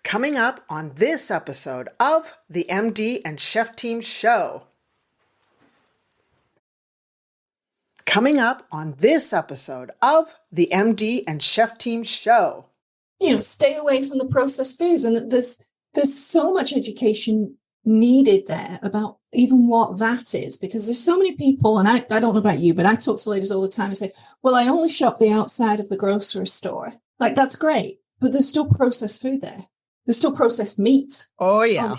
Coming up on this episode of the MD and Chef Team Show. Coming up on this episode of the MD and Chef Team Show. Stay away from the processed foods. And there's so much education needed there about even what that is, because there's so many people, and I don't know about you, but I talk to ladies all the time and say, well, I only shop the outside of the grocery store. Like, that's great, but there's still processed food there. There's still processed meat. Oh, yeah.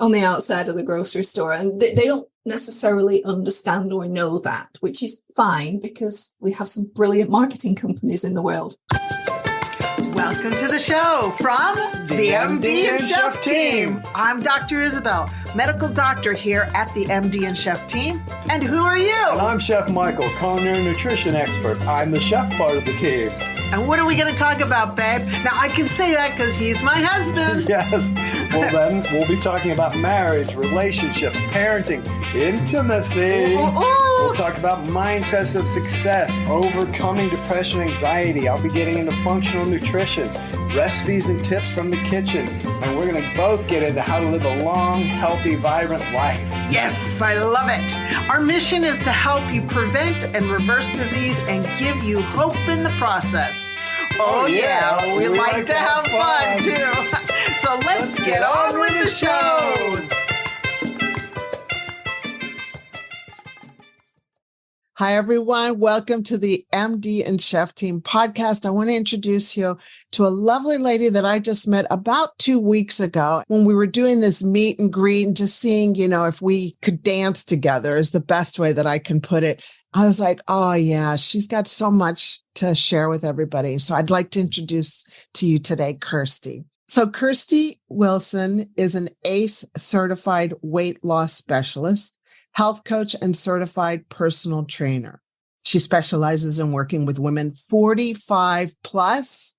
On the outside of the grocery store. And they don't necessarily understand or know that, which is fine because we have some brilliant marketing companies in the world. Welcome to the show from the MD and Chef Team. I'm Dr. Isabel, medical doctor here at the MD and Chef Team. And who are you? And I'm Chef Michael, culinary nutrition expert. I'm the chef part of the team. And what are we going to talk about, babe? Now, I can say that because he's my husband. Yes. Well, then we'll be talking about marriage, relationships, parenting, intimacy. We'll talk about mindsets of success, overcoming depression, anxiety. I'll be getting into functional nutrition, recipes and tips from the kitchen. And we're going to both get into how to live a long, healthy, vibrant life. Yes, I love it. Our mission is to help you prevent and reverse disease and give you hope in the process. Oh yeah, we like to have fun too. So let's get on with the show. Hi, everyone. Welcome to the MD and Chef Team podcast. I want to introduce you to a lovely lady that I just met about 2 weeks ago when we were doing this meet and greet and just seeing, if we could dance together is the best way that I can put it. I was like, oh, yeah, she's got so much to share with everybody. So I'd like to introduce to you today, Kirstie. So Kirstie Wilson is an ACE certified weight loss specialist, health coach, and certified personal trainer. She specializes in working with women 45 plus,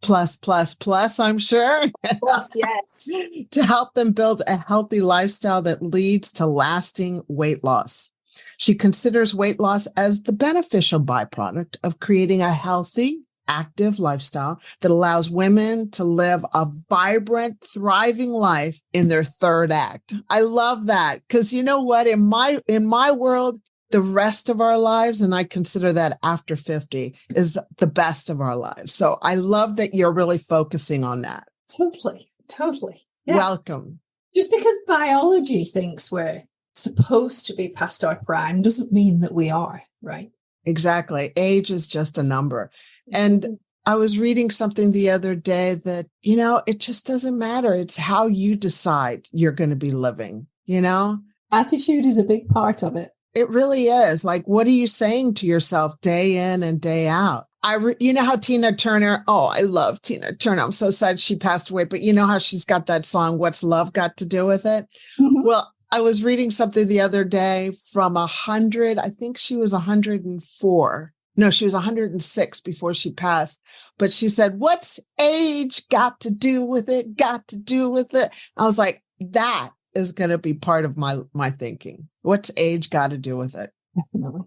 I'm sure. Plus, yes. To help them build a healthy lifestyle that leads to lasting weight loss. She considers weight loss as the beneficial byproduct of creating a healthy, active lifestyle that allows women to live a vibrant, thriving life in their third act. I love that because you know what? In my world, the rest of our lives, and I consider that after 50, is the best of our lives. So I love that you're really focusing on that. Totally. Yes. Welcome. Just because biology thinks we're supposed to be past our prime doesn't mean that we are, right? Exactly. Age is just a number. And I was reading something the other day that, it just doesn't matter. It's how you decide you're going to be living, Attitude is a big part of it. It really is. Like, what are you saying to yourself day in and day out? You know how Tina Turner, I love Tina Turner. I'm so sad she passed away, but you know how she's got that song, What's Love Got to Do with It? Mm-hmm. Well, I was reading something the other day from 100, I think she was 104. No, she was 106 before she passed. But she said, what's age got to do with it? Got to do with it? I was like, that is going to be part of my thinking. What's age got to do with it? Definitely.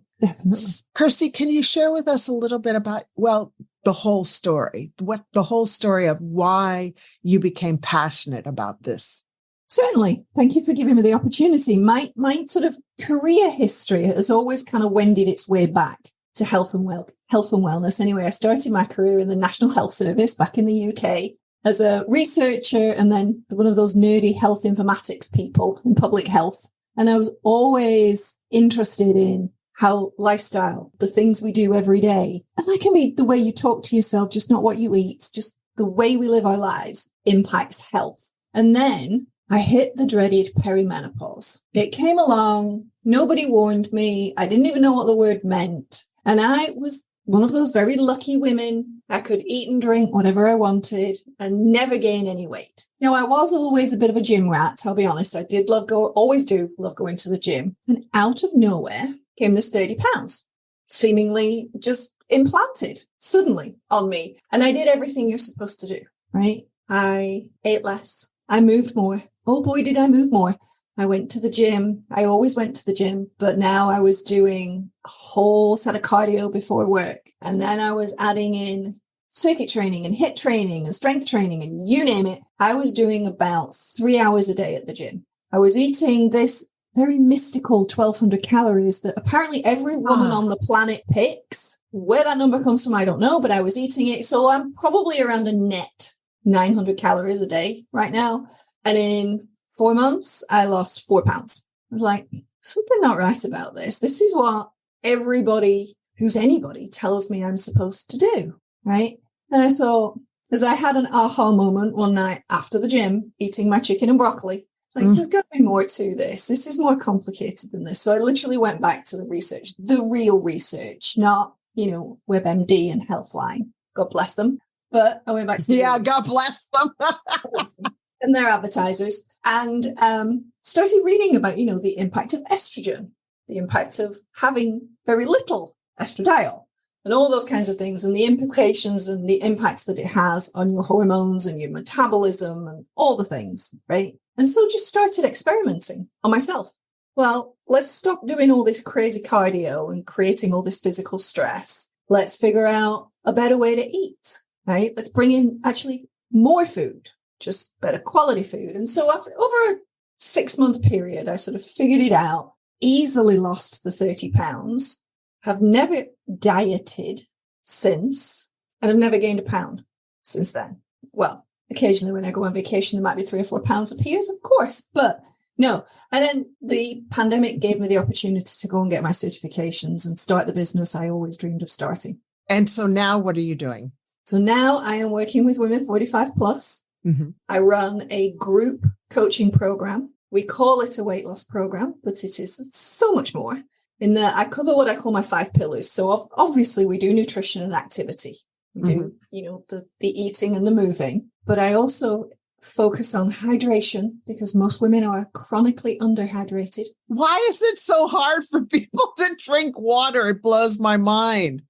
Kirstie, can you share with us a little bit about, the whole story, the whole story of why you became passionate about this? Certainly. Thank you for giving me the opportunity. My sort of career history has always kind of wended its way back to health and wellness. Anyway, I started my career in the National Health Service back in the UK as a researcher and then one of those nerdy health informatics people in public health. And I was always interested in how lifestyle, the things we do every day, and that can be the way you talk to yourself, just not what you eat, just the way we live our lives impacts health. And then I hit the dreaded perimenopause. It came along. Nobody warned me. I didn't even know what the word meant. And I was one of those very lucky women. I could eat and drink whatever I wanted and never gain any weight. Now, I was always a bit of a gym rat. I'll be honest. I did always do love going to the gym. And out of nowhere came this 30 pounds, seemingly just implanted suddenly on me. And I did everything you're supposed to do, right? I ate less. I moved more. Oh boy, did I move more. I went to the gym. I always went to the gym, but now I was doing a whole set of cardio before work. And then I was adding in circuit training and HIIT training and strength training and you name it. I was doing about 3 hours a day at the gym. I was eating this very mystical 1,200 calories that apparently every woman on the planet picks. Where that number comes from, I don't know, but I was eating it. So I'm probably around a net 900 calories a day right now. And in 4 months, I lost 4 pounds. I was like, something not right about this. This is what everybody who's anybody tells me I'm supposed to do, right? And I thought, as I had an aha moment one night after the gym, eating my chicken and broccoli, like, there's got to be more to this. This is more complicated than this. So I literally went back to the research, the real research, not, WebMD and Healthline. God bless them. But I went back to God bless them. and their advertisers, and started reading about, the impact of estrogen, the impact of having very little estradiol, and all those kinds of things, and the implications and the impacts that it has on your hormones and your metabolism and all the things, right? And so just started experimenting on myself. Well, let's stop doing all this crazy cardio and creating all this physical stress. Let's figure out a better way to eat, right? Let's bring in actually more food, just better quality food. And so over a 6-month period, I sort of figured it out, easily lost the 30 pounds, have never dieted since, and have never gained a pound since then. Well, occasionally when I go on vacation, there might be 3 or 4 pounds appears, of course, but no. And then the pandemic gave me the opportunity to go and get my certifications and start the business I always dreamed of starting. And so now what are you doing? So now I am working with women 45 plus. Mm-hmm. I run a group coaching program. We call it a weight loss program, but it's so much more. In that I cover what I call my 5 pillars. So obviously we do nutrition and activity. We do, the eating and the moving. But I also focus on hydration because most women are chronically underhydrated. Why is it so hard for people to drink water? It blows my mind.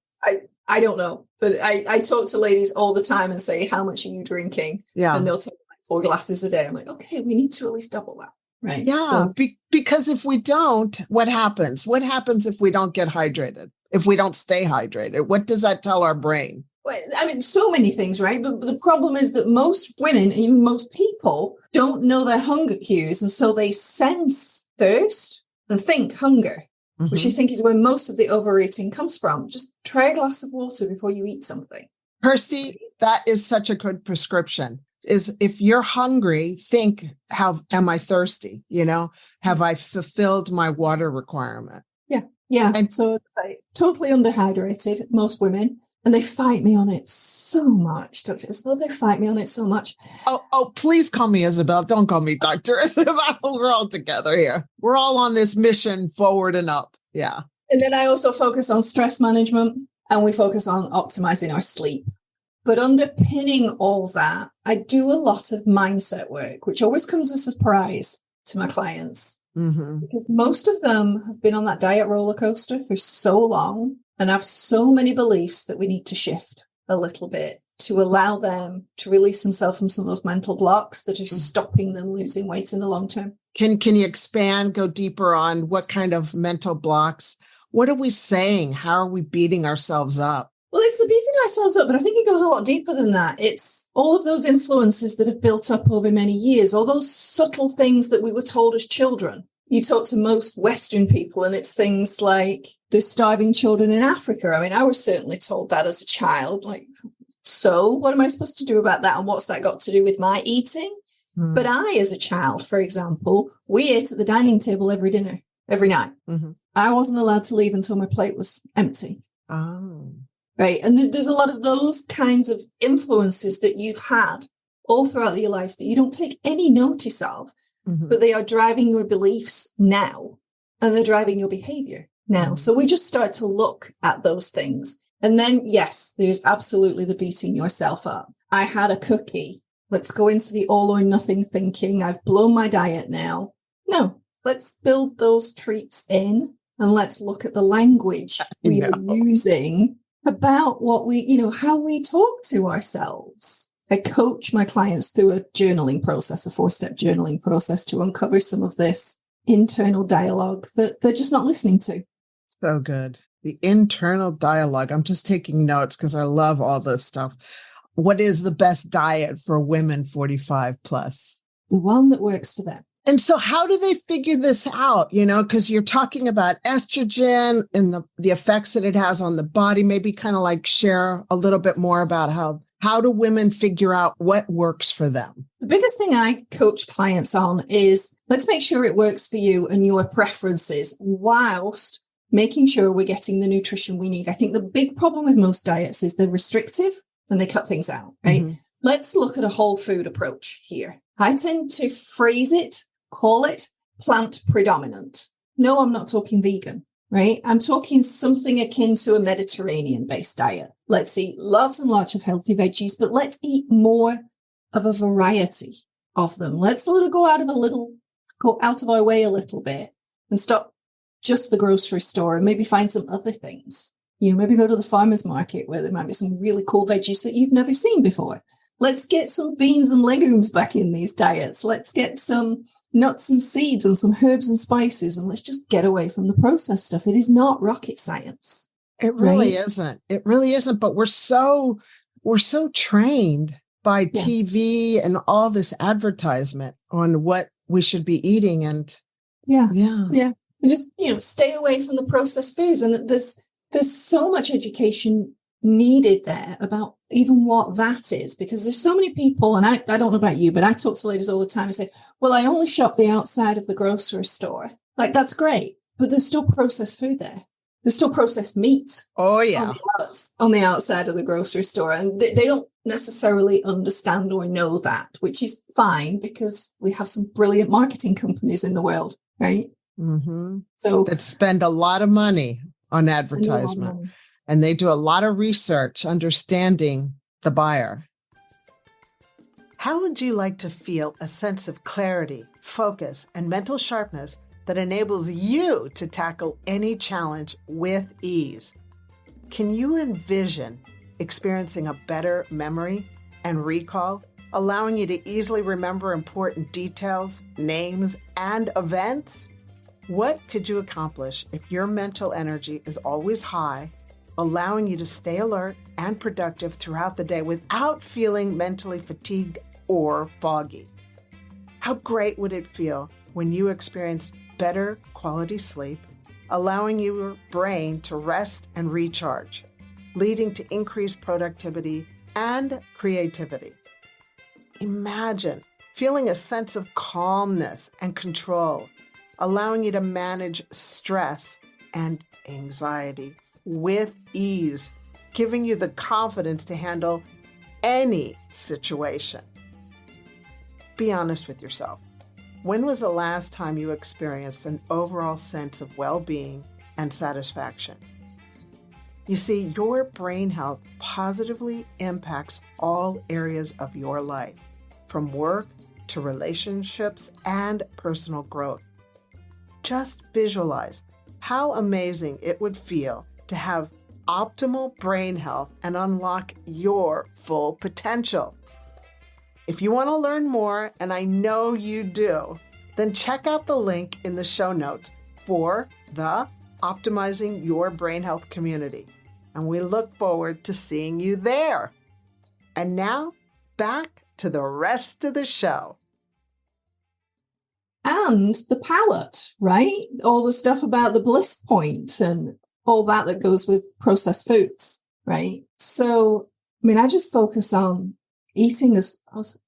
I don't know, but I talk to ladies all the time and say, how much are you drinking? Yeah. And they'll take like 4 glasses a day. I'm like, okay, we need to at least double that. Right. Yeah. So, because if we don't, what happens? What happens if we don't get hydrated? If we don't stay hydrated? What does that tell our brain? Well, I mean, so many things, right? But the problem is that most women, even most people, don't know their hunger cues. And so they sense thirst and think hunger, which I think is where most of the overeating comes from. Just try a glass of water before you eat something. Kirstie, that is such a good prescription. Is if you're hungry, think, am I thirsty? Have I fulfilled my water requirement? Yeah. And so totally underhydrated, most women, and they fight me on it so much, Dr. Isabel. They fight me on it so much. Oh, please call me Isabel. Don't call me Dr. Isabel. We're all together here. We're all on this mission forward and up. Yeah. And then I also focus on stress management, and we focus on optimizing our sleep. But underpinning all that, I do a lot of mindset work, which always comes as a surprise to my clients. Because most of them have been on that diet roller coaster for so long and have so many beliefs that we need to shift a little bit to allow them to release themselves from some of those mental blocks that are stopping them losing weight in the long term. Can you expand, go deeper on what kind of mental blocks? What are we saying? How are we beating ourselves up? Well, it's the beating ourselves up, but I think it goes a lot deeper than that. It's all of those influences that have built up over many years, all those subtle things that we were told as children. You talk to most Western people and it's things like the starving children in Africa. I mean, I was certainly told that as a child. Like, so what am I supposed to do about that? And what's that got to do with my eating? But I, as a child, for example, we ate at the dining table every night. I wasn't allowed to leave until my plate was empty. Oh. Right. And there's a lot of those kinds of influences that you've had all throughout your life that you don't take any notice of, but they are driving your beliefs now and they're driving your behavior now. So we just start to look at those things. And then, yes, there's absolutely the beating yourself up. I had a cookie. Let's go into the all or nothing thinking. I've blown my diet now. No, let's build those treats in and let's look at the language we are using about what we, how we talk to ourselves. I coach my clients through a journaling process, a 4-step journaling process to uncover some of this internal dialogue that they're just not listening to. So good. The internal dialogue. I'm just taking notes because I love all this stuff. What is the best diet for women 45 plus? The one that works for them. And so how do they figure this out? Because you're talking about estrogen and the effects that it has on the body. Maybe kind of like share a little bit more about how do women figure out what works for them? The biggest thing I coach clients on is let's make sure it works for you and your preferences whilst making sure we're getting the nutrition we need. I think the big problem with most diets is they're restrictive and they cut things out, right? Mm-hmm. Let's look at a whole food approach here. I tend to phrase it, call it plant predominant. No, I'm not talking vegan, right? I'm talking something akin to a Mediterranean-based diet. Let's eat lots and lots of healthy veggies, but let's eat more of a variety of them. Let's go out of our way a little bit and stop just the grocery store and maybe find some other things. Maybe go to the farmer's market where there might be some really cool veggies that you've never seen before. Let's get some beans and legumes back in these diets. Let's get some nuts and seeds and some herbs and spices, and let's just get away from the processed stuff. It is not rocket science. It really isn't. It really isn't. But we're so trained by TV and all this advertisement on what we should be eating. And and just stay away from the processed foods. And there's so much education needed there about even what that is, because there's so many people, and I don't know about you, but I talk to ladies all the time and say, well, I only shop the outside of the grocery store. Like, that's great, but there's still processed food there. There's still processed meat. Oh, yeah. On the outside of the grocery store. And they don't necessarily understand or know that, which is fine because we have some brilliant marketing companies in the world, right? Mm-hmm. So that spend a lot of money on advertisement. And they do a lot of research understanding the buyer. How would you like to feel a sense of clarity, focus, and mental sharpness that enables you to tackle any challenge with ease? Can you envision experiencing a better memory and recall, allowing you to easily remember important details, names, and events? What could you accomplish if your mental energy is always high, allowing you to stay alert and productive throughout the day without feeling mentally fatigued or foggy? How great would it feel when you experience better quality sleep, allowing your brain to rest and recharge, leading to increased productivity and creativity? Imagine feeling a sense of calmness and control, allowing you to manage stress and anxiety with ease, giving you the confidence to handle any situation. Be honest with yourself. When was the last time you experienced an overall sense of well-being and satisfaction? You see, your brain health positively impacts all areas of your life, from work to relationships and personal growth. Just visualize how amazing it would feel to have optimal brain health and unlock your full potential. If you want to learn more, and I know you do, then check out the link in the show notes for the Optimizing Your Brain Health community. And we look forward to seeing you there. And now, back to the rest of the show. And the palate, right? All the stuff about the bliss point and all that goes with processed foods, right? So, I just focus on eating as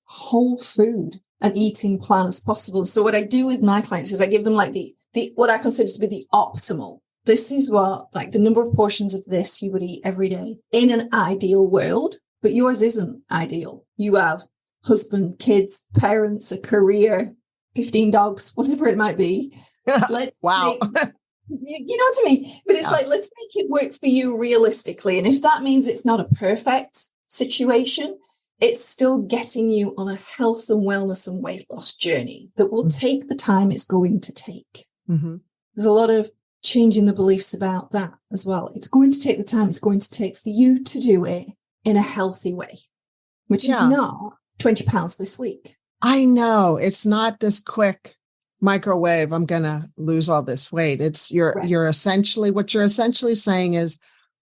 whole food and eating plan as possible. So what I do with my clients is I give them like the what I consider to be the optimal. This is what, like, the number of portions of this you would eat every day in an ideal world, but yours isn't ideal. You have husband, kids, parents, a career, 15 dogs, whatever it might be. Wow. You know what I mean? But it's like, let's make it work for you realistically. And if that means it's not a perfect situation, it's still getting you on a health and wellness and weight loss journey that will take the time it's going to take. Mm-hmm. There's a lot of changing the beliefs about that as well. It's going to take the time it's going to take for you to do it in a healthy way, which is not 20 pounds this week. I know. It's not this quick microwave, I'm going to lose all this weight. It's you're essentially, what you're essentially saying is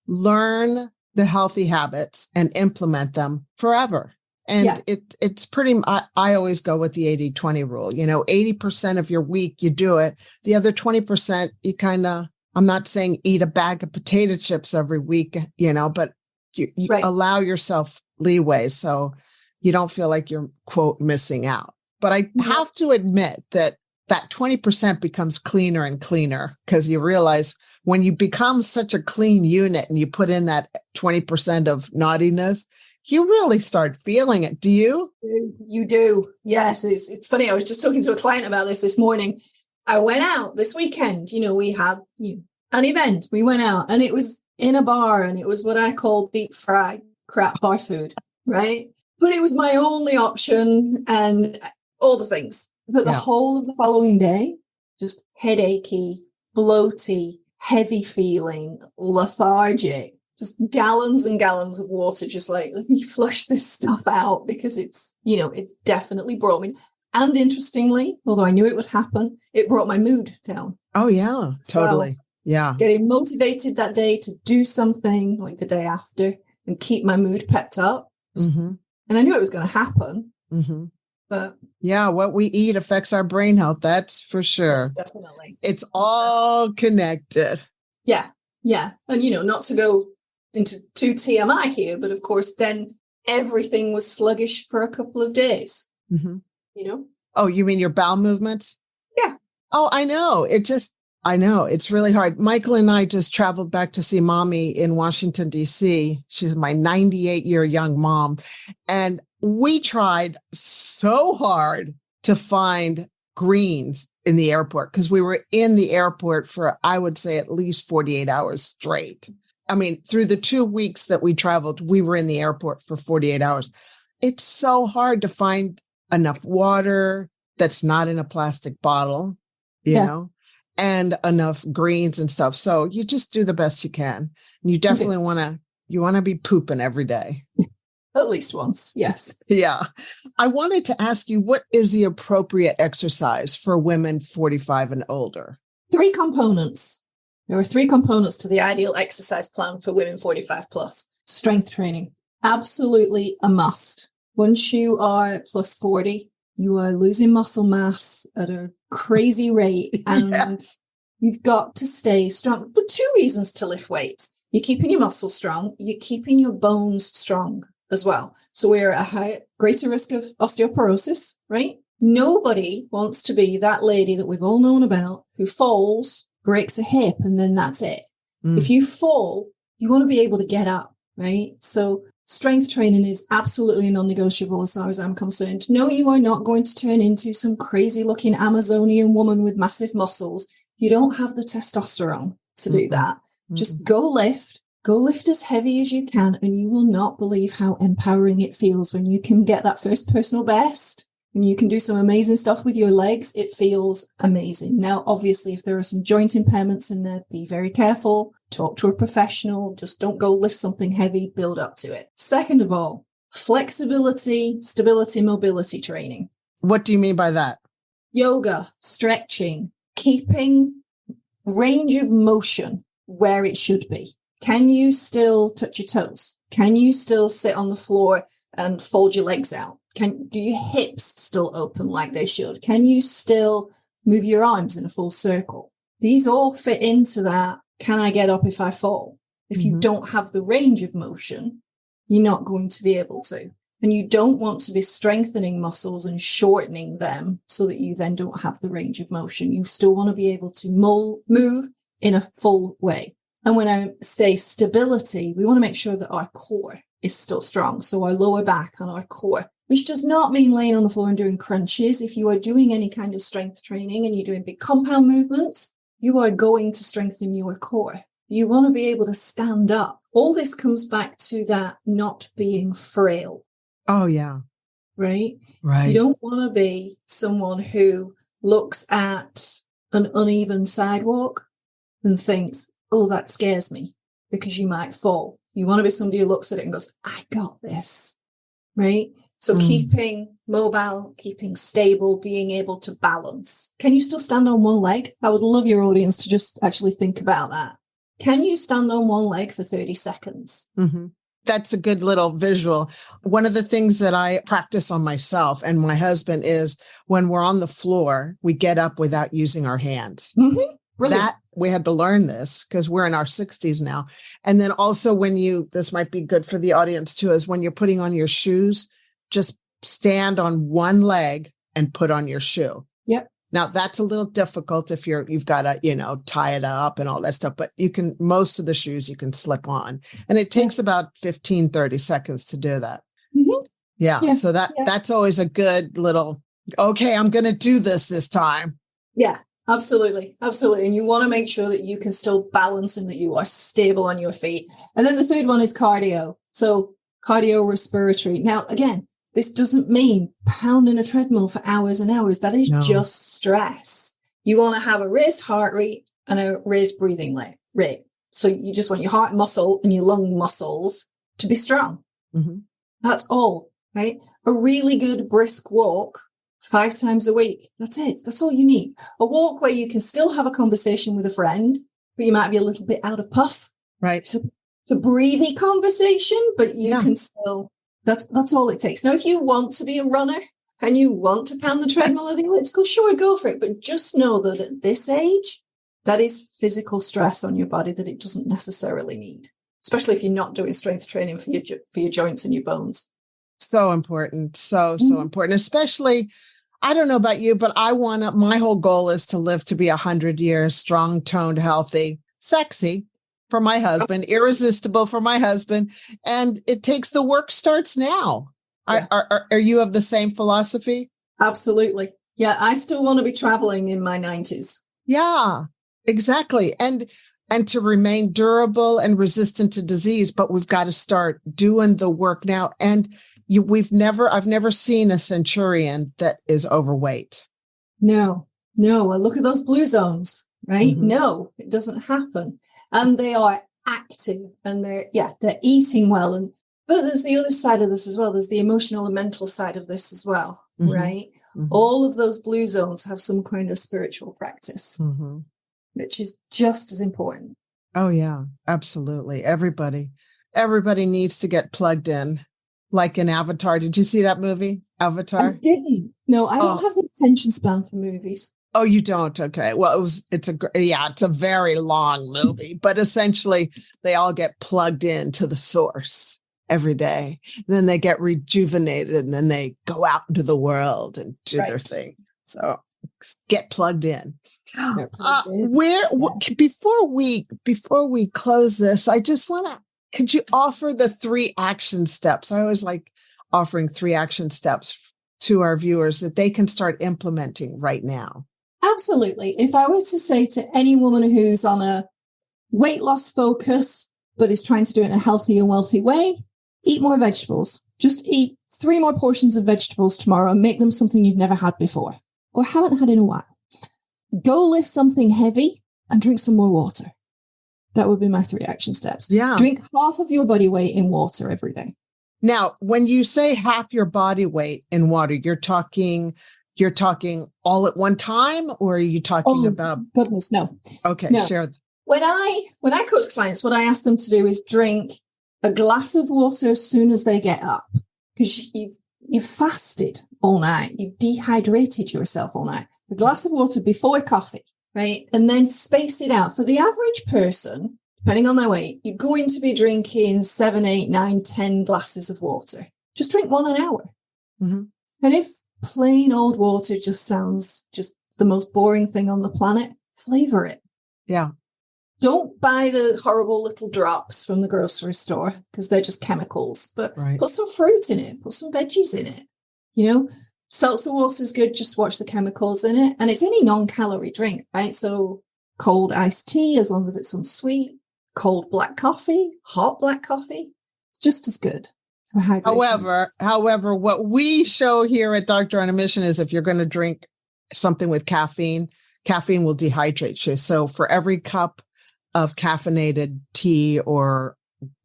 learn the healthy habits and implement them forever. And it's pretty, I always go with the 80-20 rule, 80% of your week, you do it. The other 20%, you kind of, I'm not saying eat a bag of potato chips every week, but you allow yourself leeway so you don't feel like you're, quote, missing out. But I have to admit that 20% becomes cleaner and cleaner, because you realize when you become such a clean unit and you put in that 20% of naughtiness, you really start feeling it. Do you? You do. Yes. It's funny. I was just talking to a client about this morning. I went out this weekend. We had an event. We went out and it was in a bar, and it was what I call deep fried crap bar food, right? But it was my only option and all the things. But the whole of the following day, just headachy, bloaty, heavy feeling, lethargic, just gallons and gallons of water, just like, let me flush this stuff out, because it's definitely brought me. And interestingly, although I knew it would happen, it brought my mood down. Oh, yeah, totally. Yeah. Getting motivated that day to do something like the day after and keep my mood pepped up. Mm-hmm. And I knew it was going to happen. Mm-hmm. But yeah, what we eat affects our brain health. That's for sure. Most definitely. It's all connected. Yeah. Yeah. And, not to go into too TMI here, but of course, then everything was sluggish for a couple of days. Mm-hmm. Oh, you mean your bowel movements? Yeah. Oh, I know. I know it's really hard. Michael and I just traveled back to see mommy in Washington, D.C. She's my 98-year young mom. And we tried so hard to find greens in the airport, because we were in the airport for, I would say, at least 48 hours straight. I mean, through the 2 weeks that we traveled, we were in the airport for 48 hours. It's so hard to find enough water that's not in a plastic bottle, you know, and enough greens and stuff. So you just do the best you can. And you definitely want to be pooping every day. At least once. Yes. Yeah. I wanted to ask you, what is the appropriate exercise for women 45 and older? 3 components. There are 3 components to the ideal exercise plan for women 45 plus. Strength training. Absolutely a must. Once you are plus 40, you are losing muscle mass at a crazy rate, and you've got to stay strong. But 2 reasons to lift weights. You're keeping your muscles strong. You're keeping your bones strong as well. So we're at a greater risk of osteoporosis, right? Nobody wants to be that lady that we've all known about who falls, breaks a hip, and then that's it. If you fall, you want to be able to get up, right? So strength training is absolutely non-negotiable as far as I'm concerned. No, you are not going to turn into some crazy-looking Amazonian woman with massive muscles. You don't have the testosterone to do that. Just go lift as heavy as you can, and you will not believe how empowering it feels when you can get that first personal best and you can do some amazing stuff with your legs. It feels amazing. Now, obviously, if there are some joint impairments in there, be very careful. Talk to a professional. Just don't go lift something heavy, build up to it. Second of all, flexibility, stability, mobility training. What do you mean by that? Yoga, stretching, keeping range of motion where it should be. Can you still touch your toes? Can you still sit on the floor and fold your legs out? Do your hips still open like they should? Can you still move your arms in a full circle? These all fit into that. Can I get up if I fall? If you don't have the range of motion, you're not going to be able to. And you don't want to be strengthening muscles and shortening them so that you then don't have the range of motion. You still want to be able to move in a full way. And when I say stability, we want to make sure that our core is still strong. So our lower back and our core, which does not mean laying on the floor and doing crunches. If you are doing any kind of strength training and you're doing big compound movements, you are going to strengthen your core. You want to be able to stand up. All this comes back to that not being frail. Oh, yeah. Right? Right. You don't want to be someone who looks at an uneven sidewalk and thinks, oh, that scares me, because you might fall. You want to be somebody who looks at it and goes, I got this. Right? So keeping mobile, keeping stable, being able to balance. Can you still stand on one leg? I would love your audience to just actually think about that. Can you stand on one leg for 30 seconds? Mm-hmm. That's a good little visual. One of the things that I practice on myself and my husband is when we're on the floor, we get up without using our hands. Mm-hmm. That we had to learn this because we're in our 60s now. And then also this might be good for the audience too, is when you're putting on your shoes, just stand on one leg and put on your shoe. Yep. Now that's a little difficult if you've got to, tie it up and all that stuff, but most of the shoes you can slip on, and it takes about 15, 30 seconds to do that. Mm-hmm. Yeah. So that's always a good little, okay, I'm going to do this time. Yeah, absolutely. Absolutely. And you want to make sure that you can still balance and that you are stable on your feet. And then the third one is cardio. So cardiorespiratory. Now, again, this doesn't mean pounding a treadmill for hours and hours. That is just stress. You want to have a raised heart rate and a raised breathing rate. So you just want your heart muscle and your lung muscles to be strong. Mm-hmm. That's all, right? A really good brisk walk 5 times a week. That's it. That's all you need. A walk where you can still have a conversation with a friend, but you might be a little bit out of puff. Right. So it's a breathy conversation, but you can still... That's all it takes. Now, if you want to be a runner and you want to pound the treadmill or the elliptical, sure, go for it. But just know that at this age, that is physical stress on your body that it doesn't necessarily need, especially if you're not doing strength training for your joints and your bones. So important. So important, especially, I don't know about you, but my whole goal is to live to be 100 years, strong, toned, healthy, sexy. For my husband, irresistible for my husband. And the work starts now. Yeah. Are you of the same philosophy? Absolutely. Yeah. I still want to be traveling in my 90s. Yeah, exactly. And to remain durable and resistant to disease, but we've got to start doing the work now. And I've never seen a centurion that is overweight. No. Well, look at those blue zones. Right? Mm-hmm. No, it doesn't happen. And they are active and they're eating well. But there's the other side of this as well. There's the emotional and mental side of this as well, mm-hmm. right? Mm-hmm. All of those blue zones have some kind of spiritual practice, mm-hmm. which is just as important. Oh, yeah, absolutely. Everybody needs to get plugged in, like in Avatar. Did you see that movie, Avatar? I didn't. No, I don't have the attention span for movies. Oh, you don't? Okay. Well, it's a very long movie, but essentially they all get plugged into the source every day. And then they get rejuvenated and then they go out into the world and do their thing. So get plugged in. Before we close this, I just could you offer the 3 action steps? I always like offering 3 action steps to our viewers that they can start implementing right now. Absolutely. If I were to say to any woman who's on a weight loss focus, but is trying to do it in a healthy and wealthy way, eat more vegetables. Just eat 3 more portions of vegetables tomorrow and make them something you've never had before or haven't had in a while. Go lift something heavy and drink some more water. That would be my 3 action steps. Yeah. Drink half of your body weight in water every day. Now, when you say half your body weight in water, you're talking all at one time, or are you talking about? Goodness, no. Okay, no. Share. When I coach clients, what I ask them to do is drink a glass of water as soon as they get up, because you've fasted all night, you've dehydrated yourself all night. A glass of water before coffee, right, and then space it out. For the average person, depending on their weight, you're going to be drinking 7, 8, 9, 10 glasses of water. Just drink 1 an hour, and if plain old water just sounds just the most boring thing on the planet, flavor it. Yeah. Don't buy the horrible little drops from the grocery store because they're just chemicals, but put some fruit in it, put some veggies in it. Seltzer water is good. Just watch the chemicals in it. And it's any non-calorie drink, right? So cold iced tea, as long as it's unsweet, cold black coffee, hot black coffee, just as good. However, what we show here at Doctor on a Mission is if you're going to drink something with caffeine will dehydrate you. So for every cup of caffeinated tea or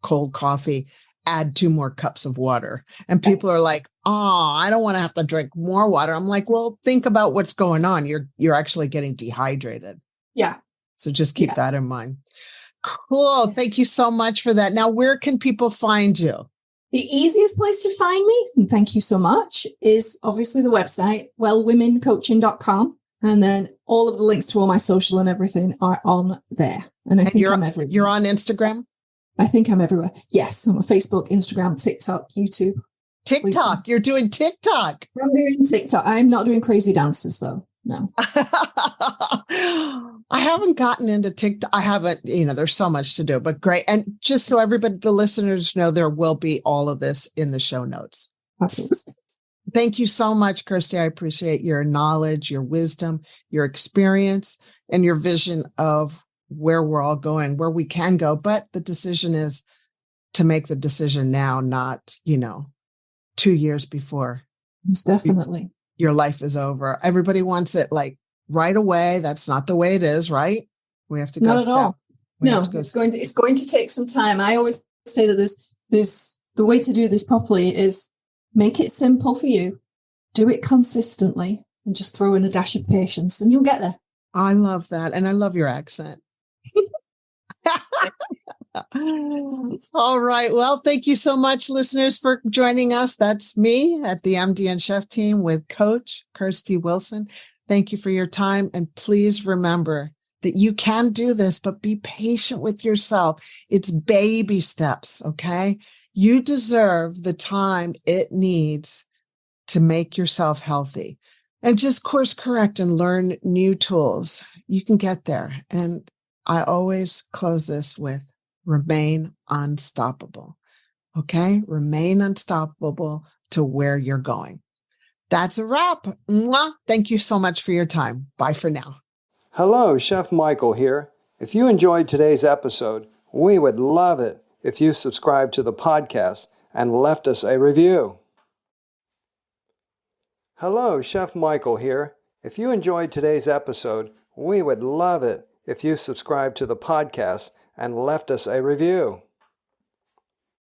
cold coffee, add 2 more cups of water. And people are like, oh, I don't want to have to drink more water. I'm like, well, think about what's going on. You're actually getting dehydrated. Yeah. So just keep that in mind. Cool. Thank you so much for that. Now, where can people find you? The easiest place to find me, and thank you so much, is obviously the website, wellwomencoaching.com. And then all of the links to all my social and everything are on there. And I think I'm everywhere. You're on Instagram? I think I'm everywhere. Yes, I'm on Facebook, Instagram, TikTok, YouTube. TikTok. You're doing TikTok. I'm doing TikTok. I'm not doing crazy dances, though. No. I haven't gotten into TikTok. I haven't, there's so much to do, but great. And just so everybody, the listeners know, there will be all of this in the show notes. Fabulous. Thank you so much, Kirstie. I appreciate your knowledge, your wisdom, your experience, and your vision of where we're all going, where we can go. But the decision is to make the decision now, not, 2 years before. Definitely. Your life is over. Everybody wants it like right away. That's not the way it is, right? We have to go. Not at all. No, it's going to take some time. I always say that there's the way to do this properly is make it simple for you, do it consistently, and just throw in a dash of patience, and you'll get there. I love that, and I love your accent. All right. Well, thank you so much, listeners, for joining us. That's me at the MD and Chef team with Coach Kirstie Wilson. Thank you for your time. And please remember that you can do this, but be patient with yourself. It's baby steps. Okay. You deserve the time it needs to make yourself healthy, and just course correct and learn new tools. You can get there. And I always close this with remain unstoppable. Okay. Remain unstoppable to where you're going. That's a wrap. Mwah. Thank you so much for your time. Bye for now. Hello, Chef Michael here. If you enjoyed today's episode, we would love it if you subscribed to the podcast and left us a review. Hello, Chef Michael here. If you enjoyed today's episode, we would love it if you subscribed to the podcast and left us a review.